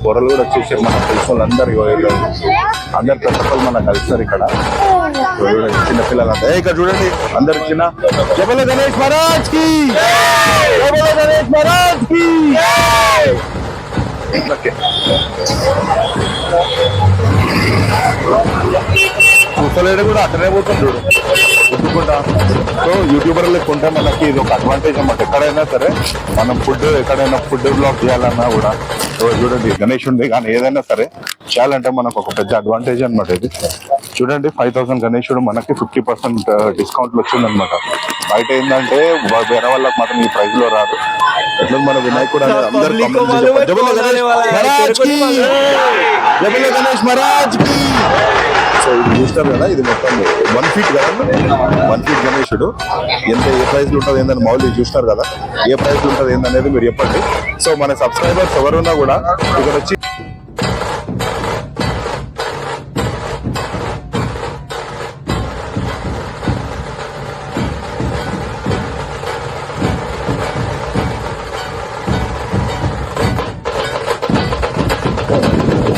కూరలు కూడా వచ్చేసారు మన తెలిసిన అందరు అందరు పెద్ద మనకు కలిసారు ఇక్కడ చిన్న పిల్లలంతా ఇక్కడ చూడండి అందరు చిన్న జబల గణేష్ మహారాజ్ కి జబల గణేష్ మహారాజ్ కి చూసలేడు కూడా అక్కడే పోతుంది చూడు గుర్తుకుంటా. సో యూట్యూబర్లు కొంటే మనకి ఇది ఒక అడ్వాంటేజ్ అన్నమాట. ఎక్కడైనా సరే మనం ఎక్కడైనా ఫుడ్ బ్లాగ్ చేయాలన్నా కూడా చూడండి గణేష్ ఉంది కానీ ఏదైనా సరే చేయాలంటే మనకు ఒక పెద్ద అడ్వాంటేజ్ అనమాట. ఇది చూడండి 5000 గణేశుడు మనకి 50% డిస్కౌంట్లు వచ్చిందనమాట. బయట ఏంటంటే వేరే వాళ్ళకి మాత్రం ఈ ప్రైజ్ లో రాదు. ఎట్లా మన వినాయకుడు అందరు గణేష్ మహారాజ్ కి. సో ఇది చూస్తారు కదా, ఇది మొత్తం 1 feet కదా, 1 feet గణేశుడు. ఏ ప్రైస్ లో ఉంటుంది ఏందని మౌలి చూస్తారు కదా, ఏ ప్రైస్ లో ఉంటుంది ఏందనేది మీరు చెప్పండి. సో మన సబ్స్క్రైబర్స్ ఎవరున్నా కూడా ఇక్కడ వచ్చి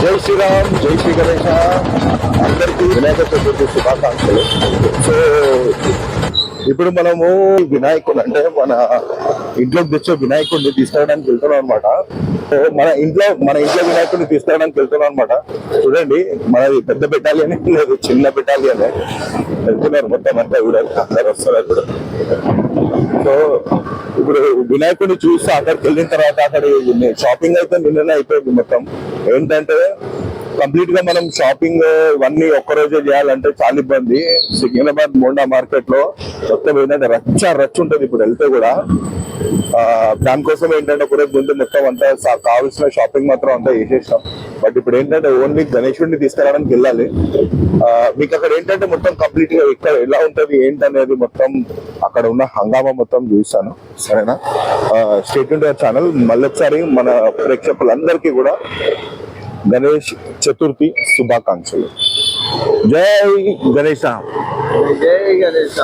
జై శ్రీరామ్, జై శ్రీ గణేశ. అందరికీ వినాయక చతుర్థి శుభాకాంక్షలు. సో ఇప్పుడు మనము వినాయకుడు అంటే మన ఇంట్లోకి తెచ్చే వినాయకుడిని తీసుకురావడానికి వెళ్తున్నాం అనమాట. మన ఇంట్లో వినాయకుడిని తీసుకురావడానికి వెళ్తున్నాం అనమాట. చూడండి మనది పెద్ద బెటాలియన్ లేదు, చిన్న బెటాలియన్ వెళ్తున్నారు. మొత్తం అంతా కూడా అందరు వస్తున్నారు ఇప్పుడు. సో ఇప్పుడు వినాయకుడిని చూసి అక్కడికి వెళ్ళిన తర్వాత అక్కడ షాపింగ్ అయితే నిన్ననే అయిపోయింది మొత్తం. ఏంటంటే కంప్లీట్ గా మనం షాపింగ్ ఇవన్నీ ఒక్కరోజే చేయాలంటే చాలా ఇబ్బంది. సికింద్రాబాద్ మోండా మార్కెట్ లో మొత్తం ఏంటంటే రచ్చ ఉంటుంది ఇప్పుడు వెళ్తే కూడా. దానికోసం ఏంటంటే ఒకరోజు ముందు మొత్తం అంతా కావాల్సిన షాపింగ్ మాత్రం అంతా చేసేసాం. బట్ ఇప్పుడు ఏంటంటే ఓన్లీ గణేశుడిని తీసుకురావడానికి వెళ్ళాలి. మీకు అక్కడ ఏంటంటే మొత్తం కంప్లీట్ గా ఇక్కడ ఎలా ఉంటది ఏంటనేది మొత్తం అక్కడ ఉన్న హంగామా మొత్తం చూస్తాను. సరేనా? స్టేట్ ఇండియా ఛానల్ మళ్ళీ ఒకసారి మన ప్రేక్షకులందరికీ కూడా గణేష్ చతుర్థి శుభాకాంక్షలు. జై గణేశ, జై గణేశ.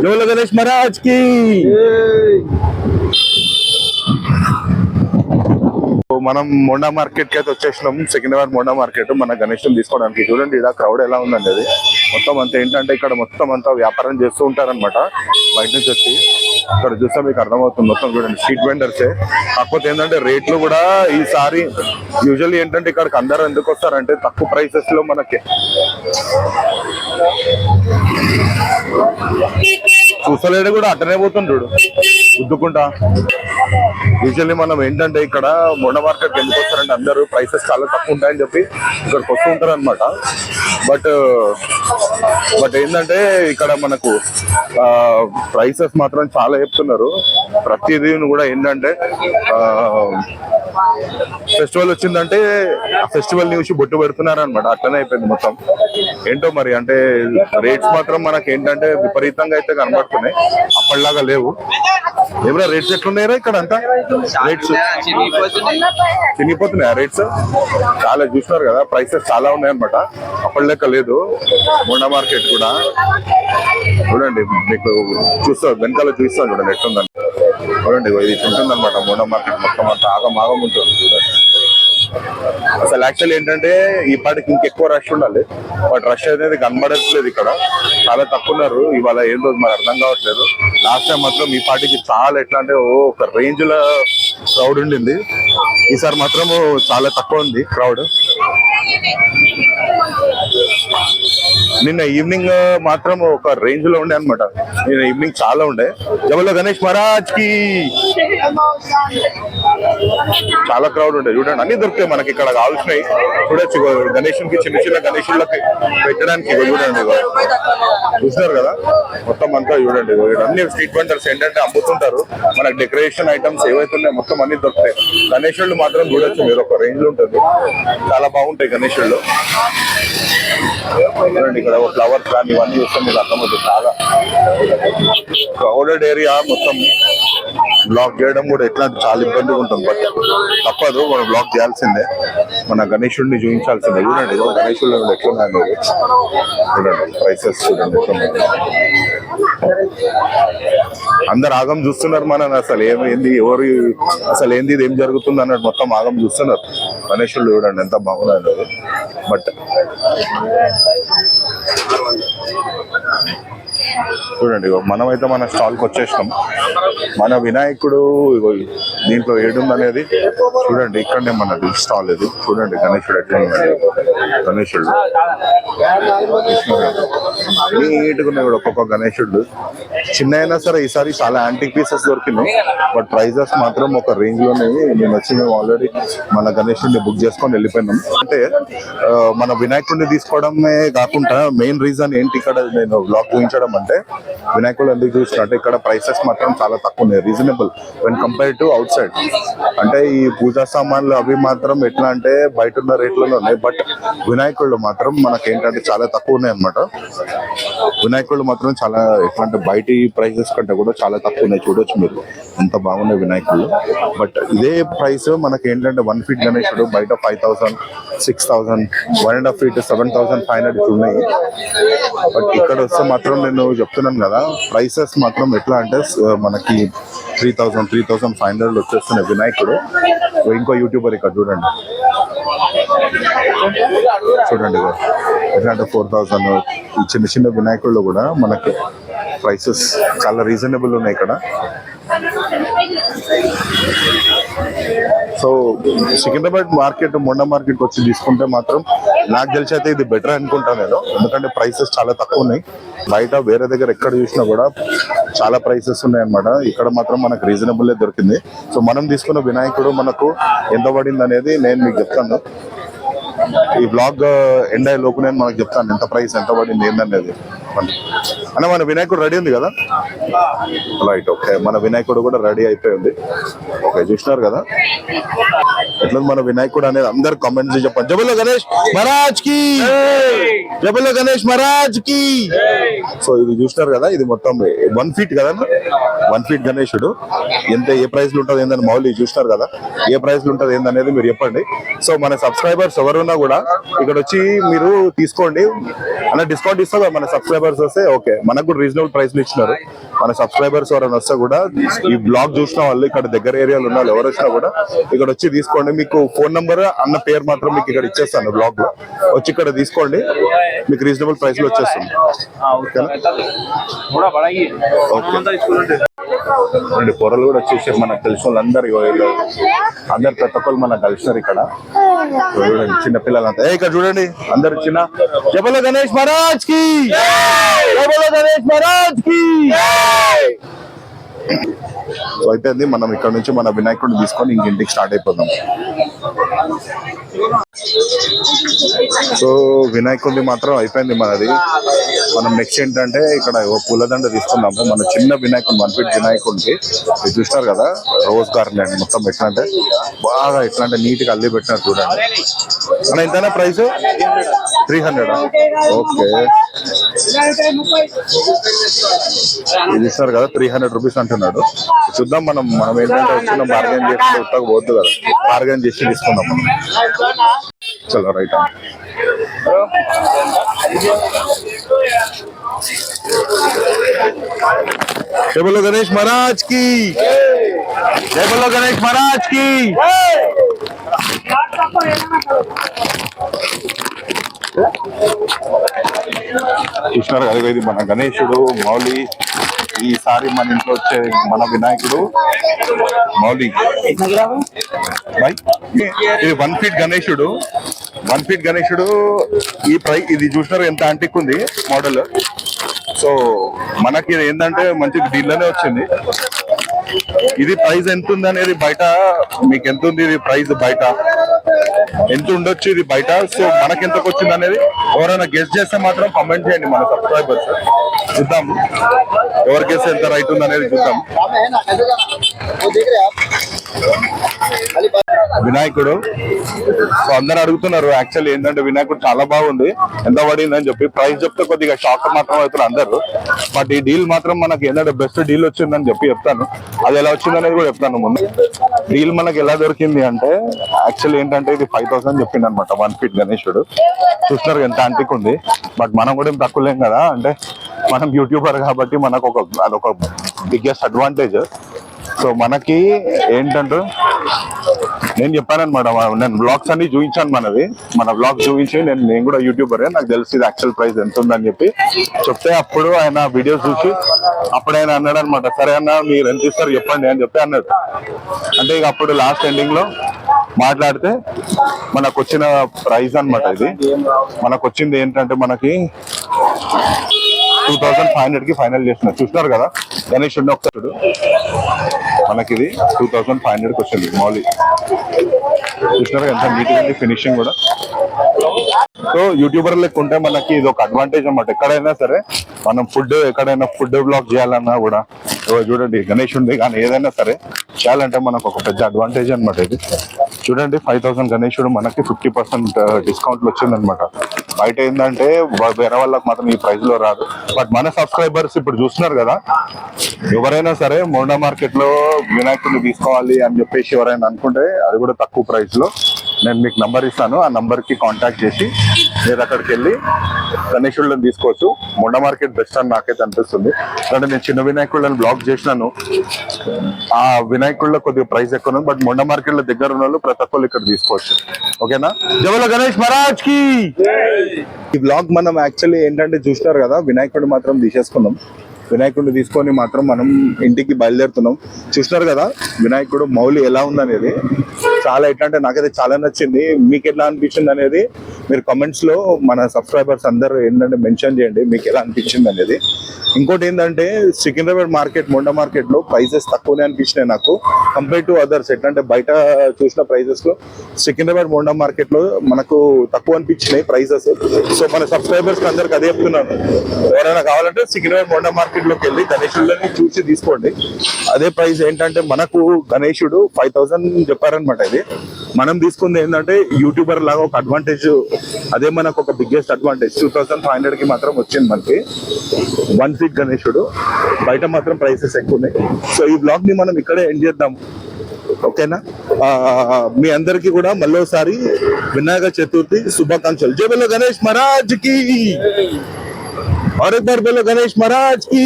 జోల గణేష్ మహారాజ్ కి. మనం మోండా మార్కెట్ కి అయితే వచ్చేసినాం. సికింద్రాబాద్ మోండా మార్కెట్ మన గణేశం తీసుకోవడానికి. చూడండి ఇక్కడ క్రౌడ్ ఎలా ఉందండి. అది మొత్తం అంతా ఏంటంటే ఇక్కడ మొత్తం అంతా వ్యాపారం చేస్తూ ఉంటారనమాట బయట నుంచి వచ్చి. ఇక్కడ చూస్తే మీకు అర్థమవుతుంది మొత్తం చూడండి స్ట్రీట్ వెండర్సే. కాకపోతే ఏంటంటే రేట్లు కూడా ఈసారి యూజువల్లీ ఏంటంటే ఇక్కడికి అందరూ ఎందుకు వస్తారంటే తక్కువ ప్రైసెస్ లో మనకి చూసలేడు కూడా అట్టనే పోతుంటాడు గుద్దుకుంటా. యూజువల్లీ మనం ఏంటంటే ఇక్కడ మోండా మార్కెట్ ఎందుకు వస్తారంటే అందరూ ప్రైసెస్ చాలా తక్కువ ఉంటాయని చెప్పి ఇక్కడికి వస్తూ ఉంటారు అనమాట. బట్ ఏంటంటే ఇక్కడ మనకు ప్రైసెస్ మాత్రం చాలా చెప్తున్నారు. ప్రతిదీ కూడా ఏంటంటే ఫెస్టివల్ వచ్చిందంటే ఆ ఫెస్టివల్ చూసి బొట్టు పెడుతున్నారు అనమాట. అట్లనే అయిపోయింది మొత్తం. ఏంటో మరి అంటే రేట్స్ మాత్రం మనకి ఏంటంటే విపరీతంగా అయితే కనబడుతున్నాయి, అప్పటిలాగా లేవు. ఏమైనా రేట్స్ ఎట్లున్నాయా ఇక్కడ అంతా? రేట్స్ చినిగిపోతున్నాయా రేట్స్? చాలా చూస్తున్నారు కదా, ప్రైసెస్ చాలా ఉన్నాయి అనమాట, అప్పటి లెక్క లేదు. మోండా మార్కెట్ కూడా చూడండి, మీకు వెనకాల చూస్తాను చూడండి ఎట్లుందని. చూడండి ఇది ఉంటుంది అనమాట మోండా మార్కెట్ మొత్తం అంతా ఆగమాగం ఉంటుంది చూడండి. అసలు యాక్చువల్ ఏంటంటే ఈ పాటికి ఇంకెక్కువ రష్ ఉండాలి, బట్ రష్ అనేది కనబడట్లేదు. ఇక్కడ చాలా తక్కువ ఉన్నారు ఇవాళ, ఏం రోజు మరి అర్థం కావట్లేదు. లాస్ట్ టైం మాత్రం ఈ పాటికి చాలా ఎట్లా అంటే ఒక రేంజ్ లో క్రౌడ్ ఉండింది. ఈసారి మాత్రం చాలా తక్కువ ఉంది క్రౌడ్. నిన్న ఈవినింగ్ మాత్రం ఒక రేంజ్ లో ఉండే అనమాట. నిన్న ఈవినింగ్ చాలా ఉండే. జబల గణేష్ మహారాజ్ కి చాలా క్రౌడ్ ఉండే. చూడండి అన్ని దొరుకుతాయి మనకి ఇక్కడ కావాల్సినవి. చూడొచ్చు గణేషునికి చిన్న చిన్న గణేషులకి పెట్టడానికి చూడండి, చూస్తున్నారు కదా మొత్తం అంతా. చూడండి అన్ని స్ట్రీట్ వెండర్స్ ఏంటంటే అమ్ముతుంటారు మనకి డెకరేషన్ ఐటమ్స్ ఏవైతున్నాయి మొత్తం అన్ని దొరుకుతాయి. గణేశుళ్ళు మాత్రం చూడొచ్చు మీరు, ఒక రేంజ్ లో ఉంటుంది, చాలా బాగుంటాయి గణేశుళ్ళు. చూడండి ఇక్కడ ఫ్లవర్స్ కానీ ఇవన్నీ చూస్తే మీకు అర్థమవుతుంది. చాలా క్రౌడెడ్ ఏరియా మొత్తం. బ్లాక్ చేయడం కూడా ఎట్లా చాలా ఇబ్బందిగా ఉంటుంది, బట్ తప్పదు, మనం బ్లాక్ చేయాల్సిందే. మన గణేశుడిని చూపించాల్సిందే. చూడండి గణేశుడు ఎట్లున్నాయి చూడండి, ప్రైసెస్ చూడండి ఎట్లున్నాయి. అందరు ఆగం చూస్తున్నారు మనని, అసలు ఏమైంది ఎవరు అసలు ఏంది ఇది ఏం జరుగుతుంది అన్నట్టు మొత్తం ఆగం చూస్తున్నారు. గణేశుడు చూడండి ఎంత బాగున్నాడు. బట్ చూడండి మనమైతే మన స్టాల్కి వచ్చేసినాం. మన వినాయకుడు ఇగో దీంట్లో ఏడుంది అనేది చూడండి. ఇక్కడనే మనది స్టాల్ ఇది. చూడండి గణేశుడు ఎట్లా ఉన్నాడు. గణేశుడు నీట్గా ఉన్నాయి కూడా ఒక్కొక్క గణేశుడు. చిన్న అయినా సరే ఈసారి చాలా యాంటిక్ పీసెస్ దొరికినాయి. బట్ ప్రైజెస్ మాత్రం ఒక రేంజ్ లోనే. మేము వచ్చి మేము ఆల్రెడీ మన గణేశుడిని బుక్ చేసుకొని వెళ్ళిపోయినాం. అంటే మన వినాయకుడిని తీసుకోవడమే కాకుండా మెయిన్ రీజన్ ఏంటి ఇక్కడ నేను బ్లాగ్ చూపించడం అంటే, వినాయకుడు ఎందుకు చూసిన అంటే ఇక్కడ ప్రైసెస్ మాత్రం చాలా తక్కువ ఉన్నాయి, reasonable when compare to out side. అంటే ఈ పూజా సామాన్లు అవి మాత్రం ఎట్లా అంటే బయట ఉన్న రేట్లలో ఉన్నాయి. బట్ వినాయకుళ్ళు మాత్రం మనకి ఏంటంటే చాలా తక్కువ ఉన్నాయి అనమాట. వినాయకుళ్ళు మాత్రం చాలా ఎట్లా అంటే బయటి ప్రైసెస్ కంటే కూడా చాలా తక్కువ ఉన్నాయి. చూడొచ్చు మీరు ఎంత బాగున్నాయి వినాయకుళ్ళు. బట్ ఇదే ప్రైస్ మనకి ఏంటంటే 1 feet గణేశుడు బయట 5,000, 6,000, 1.5 feet 7,500 ఉన్నాయి. బట్ ఇక్కడ వస్తే మాత్రం నేను చెప్తున్నాను కదా, ప్రైసెస్ మాత్రం ఎట్లా అంటే మనకి 3,000, 3,500 వచ్చేస్తున్నాయి వినాయకుడు. ఇంకో యూట్యూబర్ ఇక్కడ చూడండి ఎట్లా అంటే 4,000. ఈ చిన్న చిన్న వినాయకుళ్ళు కూడా మనకి ప్రైసెస్ చాలా రీజనబుల్ ఉన్నాయి ఇక్కడ. సో సికింద్రాబాద్ మార్కెట్, మొండ మార్కెట్ వచ్చి తీసుకుంటే మాత్రం నాకు తెలిసి అయితే ఇది బెటర్ అనుకుంటాను నేను. ఎందుకంటే ప్రైసెస్ చాలా తక్కువ ఉన్నాయి. బయట వేరే దగ్గర ఎక్కడ చూసినా కూడా చాలా ప్రైసెస్ ఉన్నాయి అనమాట. ఇక్కడ మాత్రం మనకు రీజనబుల్ దొరికింది. సో మనం తీసుకున్న వినాయకుడు మనకు ఎంత పడింది అనేది నేను మీకు చెప్తాను. ఈ బ్లాగ్ ఎండ్ అయ్యే లోపు నేను మనకు చెప్తాను ఎంత ప్రైస్ ఎంత పడింది ఏందనేది. అన్న మన వినాయకుడు రెడీ ఉంది కదా? Right, okay. మన వినాయకుడు కూడా రెడీ అయిపోయింది. ఓకే, చూసినారు కదా ఎట్లా మన వినాయకుడు అనేది. అందరు కామెంట్స్ చెప్పండి, జై బోలో గణేష్ మహారాజ్ కి, జై బోలో గణేష్ మహారాజ్ కి. సో ఇది చూసినారు కదా, ఇది మొత్తం 1 feet కదా, 1 feet గణేశుడు. ఎంత ఏ ప్రైస్ లో ఉంటుంది ఏందని మౌలి చూసినారు కదా, ఏ ప్రైస్ లో ఉంటుంది ఏందనేది మీరు చెప్పండి. సో మన సబ్స్క్రైబర్స్ ఎవరున్నా కూడా ఇక్కడ వచ్చి మీరు తీసుకోండి అన్న. డిస్కౌంట్ ఇస్తా మన సబ్స్క్రైబర్స్ వస్తే. ఓకే, మనకు కూడా రీజనబుల్ ప్రైస్ లో ఇచ్చినారు. మన సబ్స్క్రైబర్స్ ఎవరైనా వస్తే కూడా ఈ బ్లాగ్ చూసిన వాళ్ళు ఇక్కడ దగ్గర ఏరియాలో ఉన్న వాళ్ళు ఎవరు వచ్చినా కూడా ఇక్కడ వచ్చి తీసుకోండి. మీకు ఫోన్ నంబర్ అన్న పేరు మాత్రం మీకు ఇక్కడ ఇచ్చేస్తాను బ్లాగ్ లో. వచ్చి ఇక్కడ తీసుకోండి, మీకు రీజనబుల్ ప్రైస్ లో వచ్చేస్తుంది. ఓకే, పొరలు కూడా వచ్చేసి మనకు తెలిసిన వాళ్ళందరూ అందరు ప్రతి ఒక్కరు మనకు కలిసినారు ఇక్కడ. చూడండి చిన్న పిల్లలంతా ఇక్కడ చూడండి అందరు చిన్న. జై బోలో గణేష్ మహారాజ్ కి, జై బోలో గణేష్ మహారాజ్ కి. సో అయిపోయింది. మనం ఇక్కడ నుంచి మన వినాయకుడిని తీసుకొని ఇంటికి స్టార్ట్ అయిపోదాం. సో వినాయకుడిని మాత్రం అయిపోయింది మనది. మనం నెక్స్ట్ ఏంటంటే ఇక్కడ పూలదండ తీసుకున్నాము. మన చిన్న వినాయకుడు 1 feet వినాయకుడికి మీరు చూస్తారు కదా, రోజ్ గార్డెన్ మొత్తం ఎట్లా అంటే బాగా ఎట్లా అంటే నీట్ గా అల్లి పెట్టినారు. చూడండి అన్న, ఎంతైనా ప్రైస్ 300. ఓకే, ఇది ఇస్తారు కదా 300 రూపీస్ అంటున్నాడు. చూద్దాం మనం ఏంటంటే వచ్చిన బార్గెన్ చేసి ఉత్తగా పోద్దు కదా, బార్గెన్ చేసి తీసుకుందాం మనం. చలో రైట్. జై బోలో గణేష్ మహారాజ్ కి, జై బోలో గణేష్ మహారాజ్ కి. చూసినారు కదా, ఇది మన గణేశుడు మౌలి. ఈసారి మన ఇంట్లో వచ్చే మన వినాయకుడు మౌలి. ఇది 1 feet గణేశుడు. 1 feet గణేశుడు. ఈ ఇది చూసినారు ఎంత యాంటిక్ ఉంది మోడల్. సో మనకి ఏంటంటే మంచి డీల్లోనే వచ్చింది. ఇది ప్రైస్ ఎంత ఉంది అనేది బయట మీకు ఎంత ఉంది, ఇది ప్రైస్ బయట ఎంత ఉండొచ్చు ఇది బయట. సో మనకి ఎంతకు వచ్చింది అనేది ఎవరైనా గెస్ట్ చేస్తే మాత్రం కామెంట్ చేయండి మన సబ్స్క్రైబర్స్. చూద్దాం ఎవరి గెస్ట్ ఎంత రైట్ ఉంది అనేది చూద్దాం. వినాయకుడు. సో అందరు అడుగుతున్నారు యాక్చువల్లీ ఏంటంటే వినాయకుడు చాలా బాగుంది, ఎంత పడింది అని చెప్పి. ప్రైస్ చెప్తే కొద్దిగా షాక్ మాత్రం అవుతారు అందరు. బట్ ఈ డీల్ మాత్రం మనకి ఏంటంటే బెస్ట్ డీల్ వచ్చిందని చెప్పి చెప్తాను. అది ఎలా వచ్చింది అనేది కూడా చెప్తాను ముందు. డీల్ మనకి ఎలా దొరికింది అంటే యాక్చువల్లీ ఏంటంటే ఇది 5,000 చెప్పింది అనమాట 1 feet గణేశుడు. చూస్తున్నారు ఎంత యాంటిక్ ఉంది. బట్ మనం కూడా ఏం తక్కువ లేం కదా, అంటే మనం యూట్యూబర్ కాబట్టి మనకు అదొక బిగ్గెస్ట్ అడ్వాంటేజ్. సో మనకి ఏంటంటే నేను చెప్పానమాట, నేను బ్లాగ్స్ అన్ని చూపించాను మన బ్లాగ్ చూపించి నేను కూడా యూట్యూబరే, నాకు తెలిసి ఇది యాక్చువల్ ప్రైస్ ఎంత ఉందని చెప్తే అప్పుడు ఆయన వీడియోస్ చూసి అప్పుడు ఆయన అన్నాడు అనమాట, సరే అన్న మీరు ఎంత ఇస్తారు చెప్పండి అని చెప్పి అన్నాడు. అంటే ఇక అప్పుడు లాస్ట్ ఎండింగ్ లో మాట్లాడితే మనకు వచ్చిన ప్రైస్ అనమాట ఇది. మనకు వచ్చింది ఏంటంటే మనకి 2500 కి ఫైనల్ చేసిన. చూస్తున్నారు కదా గణేష్ ఒకసారి మనకి ఇది 2500 కి వచ్చింది మౌలి. చూసినారు ఎంత నీట్ గా ఫినిషింగ్ కూడా. సో యూట్యూబర్ లెక్క ఉంటే మనకి ఇది ఒక అడ్వాంటేజ్ అన్నమాట. ఎక్కడైనా సరే మనం ఎక్కడైనా ఫుడ్ బ్లాగ్ చేయాలన్నా కూడా చూడండి గణేష్ ఉంది కానీ ఏదైనా సరే చేయాలంటే మనకు ఒక పెద్ద అడ్వాంటేజ్ అనమాట ఇది. చూడండి 5000 గణేశుడు మనకి 50% డిస్కౌంట్ వచ్చింది అనమాట. బయట ఏంటంటే వేరే వాళ్ళకి మాత్రం ఈ ప్రైస్ లో రాదు. బట్ మన సబ్స్క్రైబర్స్ ఇప్పుడు చూస్తున్నారు కదా, ఎవరైనా సరే మోండా మార్కెట్ లో వినాయకుడిని తీసుకోవాలి అని చెప్పేసి ఎవరైనా అనుకుంటే అది కూడా తక్కువ ప్రైస్ లో నేను మీకు నంబర్ ఇస్తాను. ఆ నంబర్ కి కాంటాక్ట్ చేసి మీరు అక్కడికి వెళ్ళి గణేశుళ్ళని తీసుకోవచ్చు. మొండ మార్కెట్ బెస్ట్ అని నాకైతే అనిపిస్తుంది. అంటే నేను చిన్న వినాయకుళ్ళని బ్లాక్ చేసినాను, ఆ వినాయకుళ్ళ కొద్దిగా ప్రైస్ ఎక్కువ ఉంది. బట్ మొండ మార్కెట్ లో దగ్గర ఉన్న వాళ్ళు ప్రతి ఒక్కరు ఇక్కడ తీసుకోవచ్చు. ఓకేనా? జవల గణేష్ మహారాజ్ కి. ఈ బ్లాగ్ మనం యాక్చువల్లీ ఏంటంటే చూసినారు కదా, వినాయకుడు మాత్రం తీసేసుకున్నాం. వినాయకుడిని తీసుకొని మాత్రం మనం ఇంటికి బయలుదేరుతున్నాం. చూసినారు కదా వినాయకుడు మౌలి ఎలా ఉందనేది. చాలా ఎట్లా అంటే నాకైతే చాలా నచ్చింది. మీకు ఎట్లా అనిపించింది అనేది మీరు కమెంట్స్ లో మన సబ్స్క్రైబర్స్ అందరూ ఏంటంటే మెన్షన్ చేయండి మీకు ఎలా అనిపించింది అనేది. ఇంకోటి ఏంటంటే సికింద్రాబాద్ మార్కెట్ మొండా మార్కెట్ లో ప్రైజెస్ తక్కువనే అనిపించినాయి నాకు కంపేర్ టు అదర్స్. ఎట్లా అంటే బయట చూసిన ప్రైజెస్ లో సికింద్రాబాద్ మొండా మార్కెట్ లో మనకు తక్కువ అనిపించినాయి ప్రైజెస్. సో మన సబ్స్క్రైబర్స్ అందరికి అదే చెప్తున్నాను, ఎవరైనా కావాలంటే సికింద్రాబాద్ మొండా మార్కెట్ లోకి వెళ్ళి గణేశుడిని చూసి తీసుకోండి. అదే ప్రైస్ ఏంటంటే మనకు గణేశుడు 5000 చెప్పారనమాట. ఇది మనం తీసుకుంది ఏంటంటే యూట్యూబర్ లాగా ఒక అడ్వాంటేజ్, అదే మనకు ఒక బిగ్గెస్ట్ అడ్వాంటేజ్. 2500 కి మాత్రం వచ్చింది మనకి 1 ఫీట్ గణేశుడు. బయట మాత్రం ప్రైసెస్ ఎక్కువ ఉన్నాయి. సో ఈ బ్లాగ్ ని మనం ఇక్కడే ఎండ్ చేద్దాం. ఓకేనా? మీ అందరికి కూడా మళ్ళీసారి వినాయక చతుర్థి శుభాకాంక్షలు. జై బోలో గణేష్ మహారాజ్ కి, और एक बार बोलो गणेश महाराज की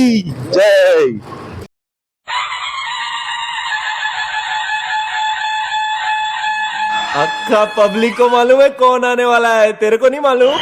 जय। अक्का पब्लिक को मालूम है कौन आने वाला है, तेरे को नहीं मालूम?